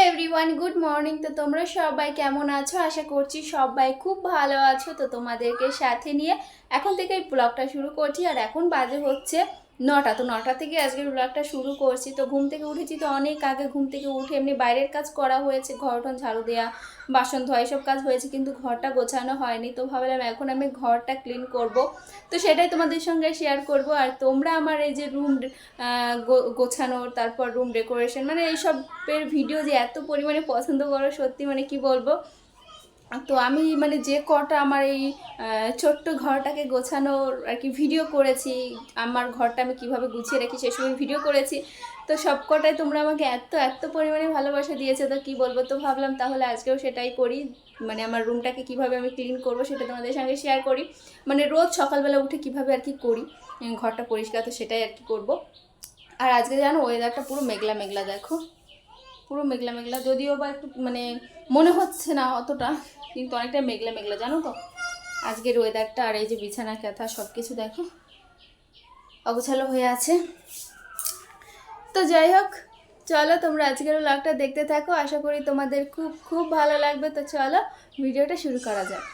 Everyone, good morning. তো তোমরা সবাই কেমন আছো? আশা করছি সবাই খুব ভালো আছো। তো তোমাদেরকে সাথে নিয়ে এখন থেকে এই ব্লগটা শুরু করছি। আর এখন বাজে হচ্ছে 9টা। তো 9টা থেকে আজকের ব্লগটা শুরু করছি। তো ঘুম থেকে উঠেছি, তো অনেক আগে ঘুম থেকে উঠে এমনি বাইরের কাজ করা হয়েছে, ঘরটন ঝাড়ু দেওয়া, বাসন ধোয়া, এসব কাজ হয়েছে, কিন্তু ঘরটা গোছানো হয়নি। তো ভাবলাম এখন আমি ঘরটা ক্লিন করব, তো সেটাই তোমাদের সঙ্গে শেয়ার করব। আর তোমরা আমার এই যে রুম গোছানোর, তারপর রুম ডেকোরেশন, মানে এইসবের ভিডিও যে এত পরিমাণে পছন্দ করো, সত্যি মানে কি বলবো। তো আমি মানে যে কটা আমার এই ছোট্ট ঘরটাকে গোছানোর আর কি ভিডিও করেছি, আমার ঘরটা আমি কিভাবে গুছিয়ে রাখি সেসবের ভিডিও করেছি, তো সব কটাই তোমরা আমাকে এত এত পরিমাণে ভালোবাসা দিয়েছে, তো কি বলবো। তো ভাবলাম তাহলে আজকেও সেটাই করি, মানে আমার রুমটাকে কিভাবে আমি ক্লিন করব সেটা তোমাদের সঙ্গে শেয়ার করি। মানে রোজ সকালবেলা উঠে কিভাবে আর কি করি ঘরটা পরিষ্কার, তো সেটাই আর কি করবো। আর আজকে জানো ওয়েদারটা পুরো মেঘলা মেঘলা, দেখো পুরো মেঘলা মেঘলা, যদিও বা একটু মানে মনে হচ্ছে না অতটা, কিন্তু অনেকটা মেঘলা মেঘলা জানো তো আজকের ওয়েদারটা। আর এই যে বিছানা কাঁথা সব কিছু দেখো অগোছালো হয়ে আছে। তো যাই হোক, চলো তোমরা আজকের ব্লগটা দেখতে থাকো, আশা করি তোমাদের খুব খুব ভালো লাগবে। তো চলো ভিডিওটা শুরু করা যাক।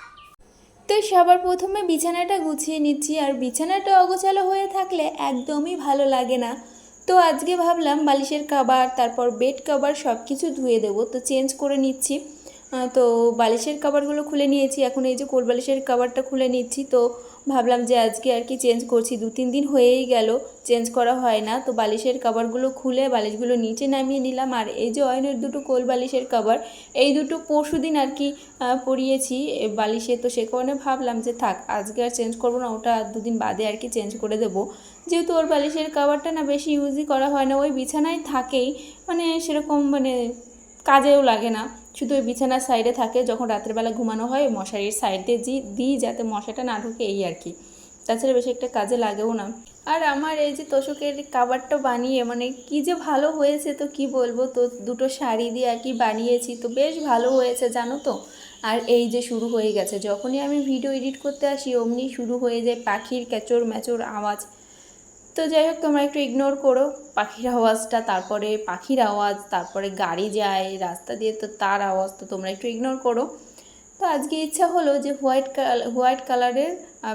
তো সবার প্রথমে বিছানাটা গুছিয়ে নিচ্ছি, আর বিছানাটা অগোছালো হয়ে থাকলে একদমই ভালো লাগে না। তো আজকে ভাবলাম বালিশের কভার, তারপর বেড কভার সব কিছু ধুয়ে দেবো, তো চেঞ্জ করে নিচ্ছি। তো বালিশের কভারগুলো খুলে নিয়েছি, এখন এই যে কোল বালিশের কভারটা খুলে নিচ্ছি। তো ভাবলাম যে আজকে আর কি চেঞ্জ করছি, 2-3 দিন হয়েই গেল চেঞ্জ করা হয় না। তো বালিশের কভারগুলো খুলে বালিশগুলো নিচে নামিয়ে নিলাম। আর এই যে অয়নের দুটো কোল বালিশের কভার, এই দুটো পরশু দিন আর কি পরিয়েছি বালিশে, তো সে কারণে ভাবলাম যে থাক আজকে আর চেঞ্জ করবো না, ওটা 2 দিন বাদে আর কি চেঞ্জ করে দেবো। যেহেতু ওর বালিশের কভারটা না বেশি ইউজই করা হয় না, ওই বিছানায় থাকেই, মানে সেরকম মানে কাজেও লাগে না, শুধু ওই বিছানার সাইডে থাকে, যখন রাত্রেবেলা ঘুমানো হয় মশারির সাইডে দিই যাতে মশাটা না ঢুকে, এই আর কি। তাছাড়া বেশি একটা কাজে লাগেও না। আর আমার এই যে তোষকের কাভারটা বানিয়ে মানে কি যে ভালো হয়েছে, তো কি বলবো। তো দুটো শাড়ি দিয়ে আর কি বানিয়েছি, তো বেশ ভালো হয়েছে জানো তো। আর এই যে শুরু হয়ে গেছে, যখনই আমি ভিডিও এডিট করতে আসি অমনি শুরু হয়ে যায় পাখির ক্যাচর ম্যাচর আওয়াজ। তো যাই হোক তোমরা একটু ইগনোর করো পাখির আওয়াজটা, তারপরে পাখির আওয়াজ, তারপরে গাড়ি যায় রাস্তা দিয়ে, তো তার আওয়াজ, তো তোমরা একটু ইগনোর করো। তো আজকে ইচ্ছা হলো যে হোয়াইট কালারের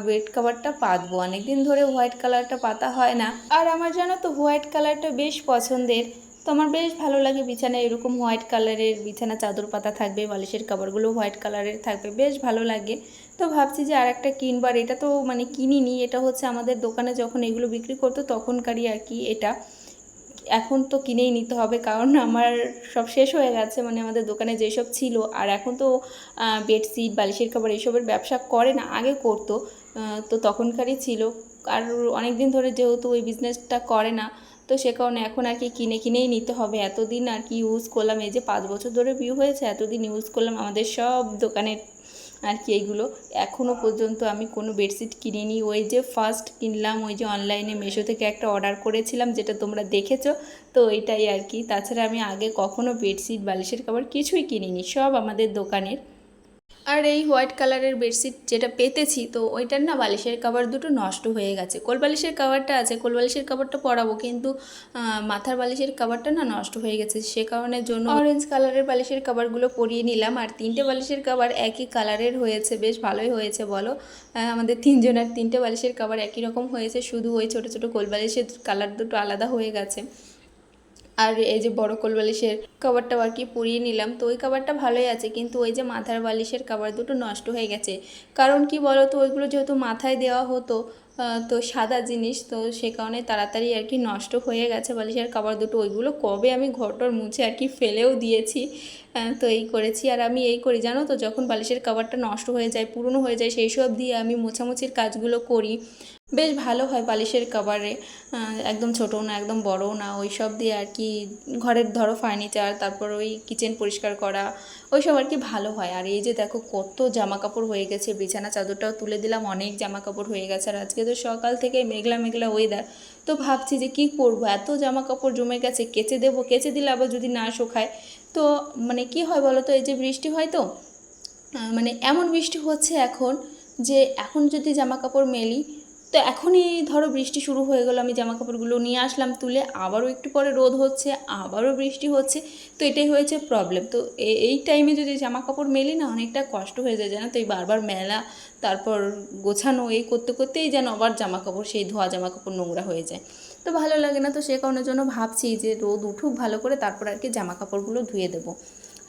বেড কভারটা পাতবো, অনেকদিন ধরে হোয়াইট কালারটা পাতা হয় না। আর আমার জানো তো হোয়াইট কালারটা বেশ পছন্দের, তো আমার বেশ ভালো লাগে বিছানায় এরকম হোয়াইট কালারের বিছানা চাদর পাতা থাকবে, বালিশের কভারগুলো হোয়াইট কালারের থাকবে, বেশ ভালো লাগে। তো ভাবছি যে আর একটা কিনবার, এটা তো মানে কিনিনি, এটা হচ্ছে আমাদের দোকানে যখন এগুলো বিক্রি করতো তখনকারই আর কি এটা। এখন তো কিনেই নিতে হবে, কারণ আমার সব শেষ হয়ে গেছে, মানে আমাদের দোকানে যেসব ছিল। আর এখন তো বেডশিট বালিশের কভার এইসবের ব্যবসা করে না, আগে করতো, তো তখনকারই ছিল। আর অনেক দিন ধরে যেহেতু ওই বিজনেসটা করে না, তো সে কারণে এখন আর কি কিনেই নিতে হবে। এতদিন আর কি ইউজ করলাম, এই যে 5 বছর ধরে বিয়ে হয়েছে, এতদিন ইউজ করলাম আমাদের সব দোকানের আর কি এইগুলো, এখনও পর্যন্ত আমি কোনো বেডশিট কিনিনি। ওই যে ফার্স্ট কিনলাম ওই যে অনলাইনে মিশো থেকে একটা অর্ডার করেছিলাম, যেটা তোমরা দেখেছো, তো ওইটাই আর কি। তাছাড়া আমি আগে কখনো বেডশিট বালিশের কভার কিছুই কিনিনি, সব আমাদের দোকানের। আর এই হোয়াইট কালারের বেডশিট যেটা পেতেছি, তো ওইটার না বালিশের কভার দুটো নষ্ট হয়ে গেছে। কোল বালিশের কভারটা আছে, কোল বালিশের কভারটা পরাবো, কিন্তু মাথার বালিশের কভারটা না নষ্ট হয়ে গেছে, সে কারণের জন্য অরেঞ্জ কালারের বালিশের কভারগুলো পরিয়ে নিলাম। আর 3টে বালিশের কভার একই কালারের হয়েছে, বেশ ভালোই হয়েছে বলো। আমাদের 3জনের 3টে বালিশের কভার একই রকম হয়েছে, শুধু ওই ছোটো ছোটো কোল বালিশের কালার দুটো আলাদা হয়ে গেছে। আর এই যে বড় কোল বালিশের কভারটাও আর কি পরিয়ে নিলাম, তো ওই কভারটা ভালোই আছে, কিন্তু ওই যে মাথার বালিশের কভার দুটো নষ্ট হয়ে গেছে। কারণ কি বলো তো, ওইগুলো যেহেতু মাথায় দেওয়া হতো, তো সাদা জিনিস, তো সে কারণে তাড়াতাড়ি আর কি নষ্ট হয়ে গেছে বালিশের কভার দুটো। ওইগুলো কবে আমি ঘরটর মুছে আর কি ফেলেও দিয়েছি, তো এই করেছি। আর আমি এই করি জানো তো, যখন বালিশের কভারটা নষ্ট হয়ে যায়, পুরনো হয়ে যায়, সেই সব দিয়ে আমি মোছামুছির কাজগুলো করি, বেশ ভালো হয় বালিশের কভারে। একদম ছোটও না একদম বড়ও না, ওই সব দিয়ে আর কি ঘরের ধরো ফার্নিচার, তারপর ওই কিচেন পরিষ্কার করা, ওই সব আর কি ভালো হয়। আর এই যে দেখো কত জামা কাপড় হয়ে গেছে, বিছানা চাদরটাও তুলে দিলাম, অনেক জামা কাপড় হয়ে গেছে। আর আজকে তো সকাল থেকে মেঘলা মেঘলা ওয়েদার, তো ভাবছি যে কি করব, এত জামা কাপড় জমে গেছে, কেচে দেবো, কেচে দিলে আবার যদি না শুকায়, তো মানে কি হয় বলো তো, এই যে বৃষ্টি হয় তো, মানে এমন বৃষ্টি হচ্ছে এখন, যে এখন যদি জামা কাপড় মেলি, তো এখনই ধরো বৃষ্টি শুরু হয়ে গেলো, আমি জামা কাপড়গুলো নিয়ে আসলাম তুলে, আবারও একটু পরে রোদ হচ্ছে, আবারও বৃষ্টি হচ্ছে। তো এটাই হয়েছে প্রবলেম। তো এই টাইমে যদি জামা কাপড় মেলি না, অনেকটা কষ্ট হয়ে যায় জানো তো। এই বারবার মেলা, তারপর গোছানো, এই করতে করতেই যেন আবার জামা কাপড়, সেই ধোয়া জামা কাপড় নোংরা হয়ে যায়। তো ভালো লাগে না। তো সে কারণের জন্য ভাবছি যে রোদ উঠুক ভালো করে, তারপর আর কি জামা কাপড়গুলো ধুয়ে দেবো।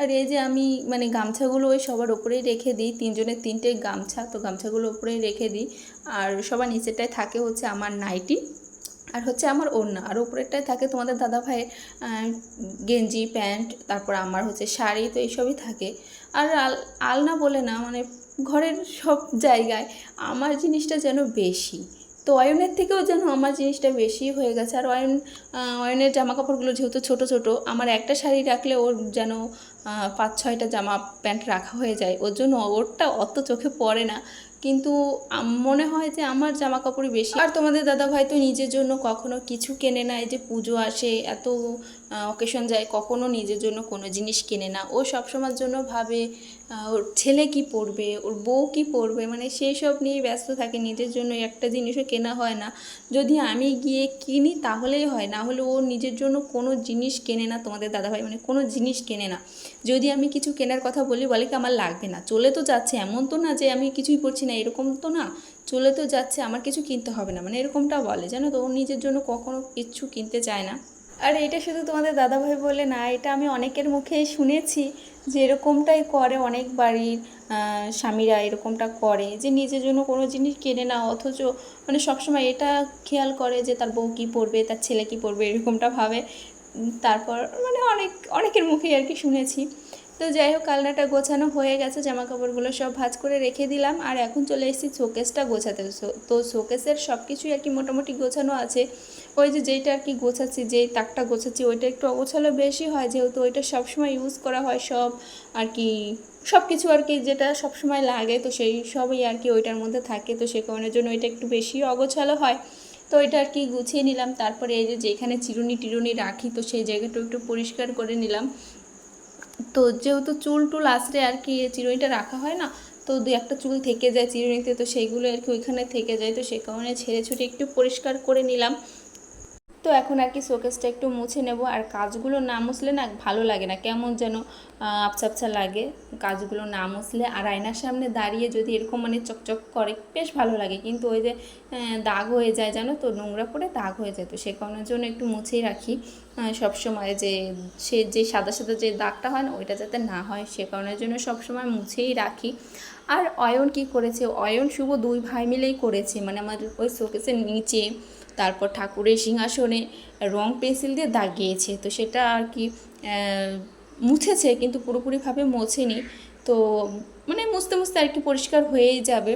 আর এই যে আমি মানে গামছাগুলো ওই সবার ওপরেই রেখে দিই, তিনজনের তিনটে গামছা, তো গামছাগুলো ওপরেই রেখে দিই। আর সবার নিচেরটায় থাকে হচ্ছে আমার নাইটি, আর হচ্ছে আমার ওড়না, আর উপরেরটায় থাকে তোমাদের দাদা ভাইয়ের গেঞ্জি প্যান্ট, তারপর আমার হচ্ছে শাড়ি, তো এইসবই থাকে। আর আলনা বলে না, মানে ঘরের সব জায়গায় আমার জিনিসটা যেন বেশি। তো অয়নের থেকেও যেন আমার জিনিসটা বেশি হয়ে গেছে। আর অয়নের জামা কাপড়গুলো যেহেতু ছোট ছোট, আমার একটা শাড়ি রাখলে ওর যেন 5-6টা জামা প্যান্ট রাখা হয়ে যায়, ওর জন্য ওরটা অত চোখে পড়ে না। কিন্তু মনে হয় যে আমার জামা কাপড়ই বেশি। আর তোমাদের দাদাভাই তো নিজের জন্য কখনো কিছু কেনে না। এই যে পুজো আসে, এত অকেশন যায়, কখনো নিজের জন্য কোনো জিনিস কেনে না। ও সবসময়ের জন্য ভাবে ওর ছেলে কি পরবে, ওর বউ কি পরবে, মানে সেই সব নিয়ে ব্যস্ত থাকে। নিজের জন্য একটা জিনিসও কেনা হয় না। যদি আমি গিয়ে কিনি তাহলেই হয়, না হলে ও নিজের জন্য কোনো জিনিস কেনে না। তোমাদের দাদাভাই মানে কোনো জিনিস কেনে না। যদি আমি কিছু কেনার কথা বলি, বলে কি আমার লাগবে না, চলে তো যাচ্ছে, এমন তো না যে আমি কিছুই করছি না, এরকম তো না, চলে তো যাচ্ছে, আমার কিছু কিনতে হবে না, মানে এরকমটা বলে জানো তো। ও নিজের জন্য কখনো কিছু কিনতে চায় না। আর এটা শুধু তোমাদের দাদাভাই বলে না, এটা আমি অনেকের মুখেই শুনেছি যে এরকমটাই করে, অনেক বাড়ির স্বামীরা এরকমটা করে, যে নিজের জন্য কোনো জিনিস কেনে না, অথচ মানে সবসময় এটা খেয়াল করে যে তার বউ কী পরবে, তার ছেলে কী পরবে, এরকমটা ভাবে। তারপর মানে অনেকের মুখেই আর কি শুনেছি। তো যাই হোক, কালনাটা গোছানো হয়ে গেছে, জামা কাপড়গুলো সব ভাঁজ করে রেখে দিলাম। আর এখন চলে এসেছি শোকেসটা গোছাতে। তো শোকেসের সব কিছুই আর কি মোটামুটি গোছানো আছে। ওই যে যেইটা আর কি গোছাচ্ছি, যেই তাকটা গোছাচ্ছি, ওইটা একটু অগোছালো বেশি হয়, যেহেতু ওইটা সবসময় ইউজ করা হয়, সব আর কি সব কিছু আর কি যেটা সবসময় লাগে, তো সেই সবই আর কি ওইটার মধ্যে থাকে। তো সে কারণের জন্য ওইটা একটু বেশি অগোছালো হয়। তো এটা আর কি গুছিয়ে নিলাম। তারপরে এই যে যেখানে চিরুনি টিরুনি রাখি, তো সেই জায়গাটা একটু পরিষ্কার করে নিলাম। তো যেহেতু চুল টুল আঁচড়ে আর কি চিরুনিটা রাখা হয় না, তো দু একটা চুল থেকে যায় চিরুনিতে, তো সেইগুলো আর কি ওইখানে থেকে যায়। তো সেই কারণে ছেড়ে ছুটে একটু পরিষ্কার করে নিলাম। তো এখন আর কি শোকেসটা একটু মুছে নেব। আর কাজগুলো না মুছলে না ভালো লাগে না, কেমন যেন আবছা আবছা লাগে কাজগুলো না মুছলে। আর আয়নার সামনে দাঁড়িয়ে যদি এরকম মানে চকচক করে বেশ ভালো লাগে, কিন্তু ওই যে দাগ হয়ে যায় জানো তো, নোংরা পড়ে দাগ হয়ে যায়। তো সে কারণের জন্য একটু মুছেই রাখি সবসময়, যে সে যে সাদা সাদা যে দাগটা হয় না, ওইটা যাতে না হয়, সে কারণের জন্য সবসময় মুছেই রাখি। আর অয়ন কি করেছে, অয়ন শুভ দুই ভাই মিলেই করেছে, মানে আমার ওই শোকেসের নিচে, তারপর ঠাকুরের সিংহাসনে রং পেন্সিল দিয়ে দাগিয়েছে। তো সেটা আর কি মুছেছে, কিন্তু পুরোপুরিভাবে মোছেনি। তো মানে মুছতে মুছতে আর কি পরিষ্কার হয়েই যাবে।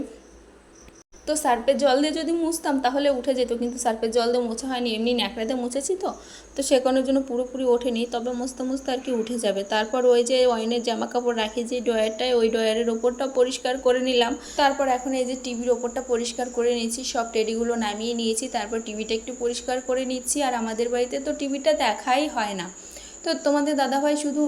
তো সার্ফের জল দিয়ে যদি মুছতাম তাহলে উঠে যেত, কিন্তু সার্ফের জল দিয়ে মোছা হয়নি, এমনি ন্যাকড়াতে মুছেছি। তো সে কারণের জন্য পুরোপুরি ওঠেনি, তবে মুছতে মুছতে আর কি উঠে যাবে। তারপর ওই যে অয়নের জামা কাপড় রাখি যে ড্রয়ারটায়, ওই ড্রয়ারের ওপরটা পরিষ্কার করে নিলাম। তারপর এখন এই যে টিভির ওপরটা পরিষ্কার করে নিচ্ছি, সব টেডিগুলো নামিয়ে নিয়েছি। তারপর টিভিটা একটু পরিষ্কার করে নিচ্ছি। আর আমাদের বাড়িতে তো টিভিটা দেখাই হয় না। তো তোমাদের দাদাভাই শুধু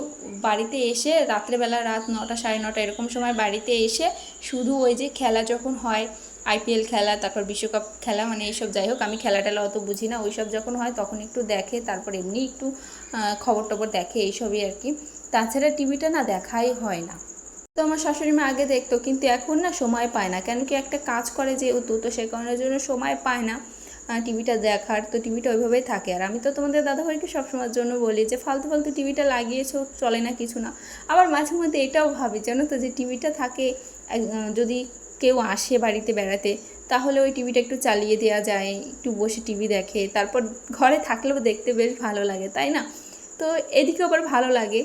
বাড়িতে এসে রাত্রেবেলা, রাত 9টা 9:30 এরকম সময় বাড়িতে এসে শুধু ওই যে খেলা যখন হয়, আইপিএল খেলা, তারপর বিশ্বকাপ খেলা, মানে এইসব, যাই হোক আমি খেলা টেলা অত বুঝি না, ওইসব যখন হয় তখন একটু দেখে, তারপর এমনি একটু খবর টবর দেখে, এইসবই আর কি। তাছাড়া টিভিটা না দেখাই হয় না। তো আমার শাশুড়ি মা আগে দেখতো, কিন্তু এখন না সময় পায় না, কেন কি একটা কাজ করে যেহেতু, তো সে কারণের জন্য সময় পায় না টিভিটা দেখার। তো টিভিটা ওইভাবেই থাকে। আর আমি তো তোমাদের দাদাভাইকে সবসময়ের জন্য বলি যে ফালতু ফালতু টিভিটা লাগিয়েছো, চলে না, কিছু না। আবার মাঝে মধ্যে এটাও ভাবি জানো তো, যে টিভিটা থাকে, যদি কেউ আসে বাড়িতে বেড়াতে, তাহলে ওই টিভিটা একটু চালিয়ে দেওয়া যায়, একটু বসে টিভি দেখে, তারপর ঘরে থাকলেও দেখতে বেশ ভালো লাগে, তাই না? তো এদিকে আবার ভালো লাগে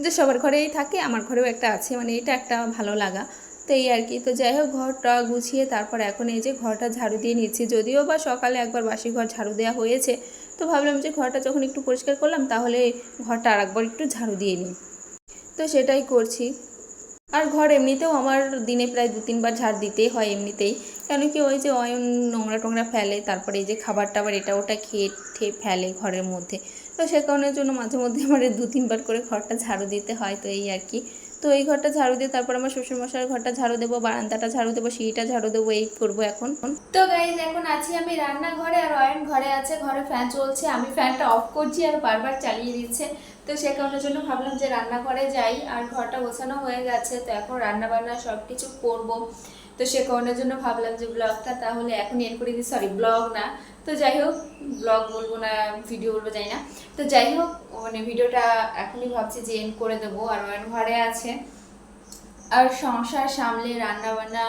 যে সবার ঘরেই থাকে, আমার ঘরেও একটা আছে, মানে এটা একটা ভালো লাগা। তো এই আর কি। তো যাই হোক, ঘরটা গুছিয়ে তারপর এখন এই যে ঘরটা ঝাড়ু দিয়ে নিচ্ছি, যদিও বা সকালে একবার বাসি ঘর ঝাড়ু দেওয়া হয়েছে। তো ভাবলাম যে ঘরটা যখন একটু পরিষ্কার করলাম, তাহলে ঘরটা আরেকবার একটু ঝাড়ু দিয়ে নিই। তো সেটাই করছি। আর ঘর এমনিতেও আমার দিনে প্রায় 2-3 বার ঝাড় দিতেই হয় এমনিতেই, কেন কি ওই যে অয়ন নোংরা টোংরা ফেলে, তারপরে এই যে খাবার টাবার এটা ওটা খেয়ে ঠেয়ে ফেলে ঘরের মধ্যে। তো সে কারণের জন্য মাঝে মধ্যে আমার 2-3 বার করে ঘরটা ঝাড়ু দিতে হয়। তো এই আর কি। তো এই ঘরটা ঝাড়ু দিয়ে তারপর আমার শ্বশুরমশাইয়ের ঘরটা ঝাড়ু দেবো, বারান্দাটা ঝাড়ু দেবো, সিঁড়িটা ঝাড়ু দেবো, এই করবো এখন। তো গাইজ এখন আছি আমি রান্নাঘরে, আর অয়ন ঘরে আছে, ঘরে ফ্যান চলছে, আমি ফ্যানটা অফ করছি আর বারবার চালিয়ে দিচ্ছে। তো সে কারণের জন্য ভাবলাম যে রান্নাঘরে যাই, আর ঘরটা গোছানো হয়ে গেছে, তো এখন রান্না বান্না সব কিছু করবো। তো সে কারণের জন্য ভাবলাম যে ব্লগটা তাহলে এখন এন্ড করে দিই, সরি ব্লগ না, তো যাই হোক ব্লগ বলবো না, ভিডিও বলবো যাই না, তো যাই হোক মানে ভিডিওটা এখনই ভাবছি যে এন্ড করে দেবো। আর অয়ন ঘরে আছে, আর সংসার সামলে, রান্নাবান্না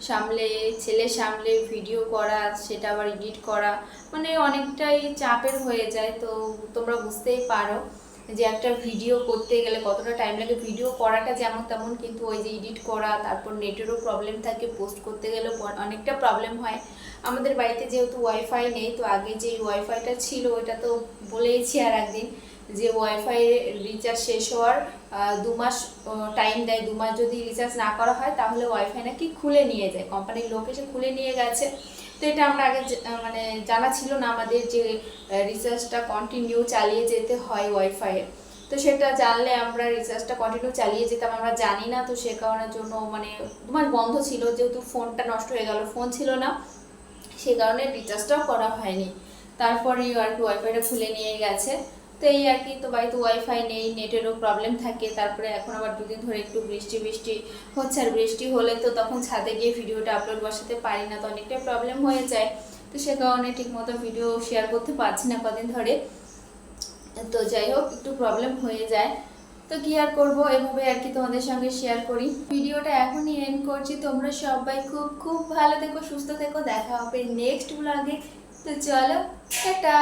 সামলে, ছেলে সামলে, ভিডিও করা, সেটা আবার এডিট করা, মানে অনেকটাই চাপের হয়ে যায়। তো তোমরা বুঝতেই পারো যে একটা ভিডিও করতে গেলে কতটা টাইম লাগে। ভিডিও করাটা যেমন তেমন, কিন্তু ওই যে এডিট করা, তারপর নেটেরও প্রবলেম থাকে, পোস্ট করতে গেলেও অনেকটা প্রবলেম হয়। আমাদের বাড়িতে যেহেতু ওয়াইফাই নেই, তো আগে যে ওয়াইফাইটা ছিল ওইটা তো বলেইছি আর একদিন, যে ওয়াইফাই রিচার্জ শেষ হওয়ার 2 মাস টাইম দেয়। 2 মাস যদি রিচার্জ না করা হয় তাহলে ওয়াইফাই নাকি খুলে নিয়ে যায়, কোম্পানির লোক এসে খুলে নিয়ে গেছে। তো এটা আমরা আগে মানে জানা ছিল না আমাদের, যে রিচার্জটা কন্টিনিউ চালিয়ে যেতে হয় ওয়াইফাইয়ে। তো সেটা জানলে আমরা রিচার্জটা কন্টিনিউ চালিয়ে যেতাম, আমরা জানি না। তো সে কারণের জন্য মানে 2 মাস বন্ধ ছিল, যেহেতু ফোনটা নষ্ট হয়ে গেল, ফোন ছিল না, সে কারণে রিচার্জটাও করা হয়নি। তারপরে আর কি ওয়াইফাইটা খুলে নিয়ে গেছে। তো এই আর কি, তো বাড়িতে ওয়াইফাই নেই, নেটেরও প্রবলেম থাকে। তারপরে এখন আবার 2 দিন ধরে একটু বৃষ্টি বৃষ্টি হচ্ছে, আর বৃষ্টি হলে তো তখন ছাদে গিয়ে ভিডিওটা আপলোড বসাতে পারি না, তো অনেকটাই প্রবলেম হয়ে যায়। তো সে কারণে ঠিকমতো ভিডিও শেয়ার করতে পারছি না কদিন ধরে। তো যাই হোক একটু প্রবলেম হয়ে যায়, তো কি আর করবো, এভাবে আর কি তোমাদের সঙ্গে শেয়ার করি। ভিডিওটা এখনই এন্ড করছি, তোমরা সবাই খুব খুব ভালো থেকো, সুস্থ থেকো, দেখা হবে নেক্সট ব্লগে। তো চলো টাটা।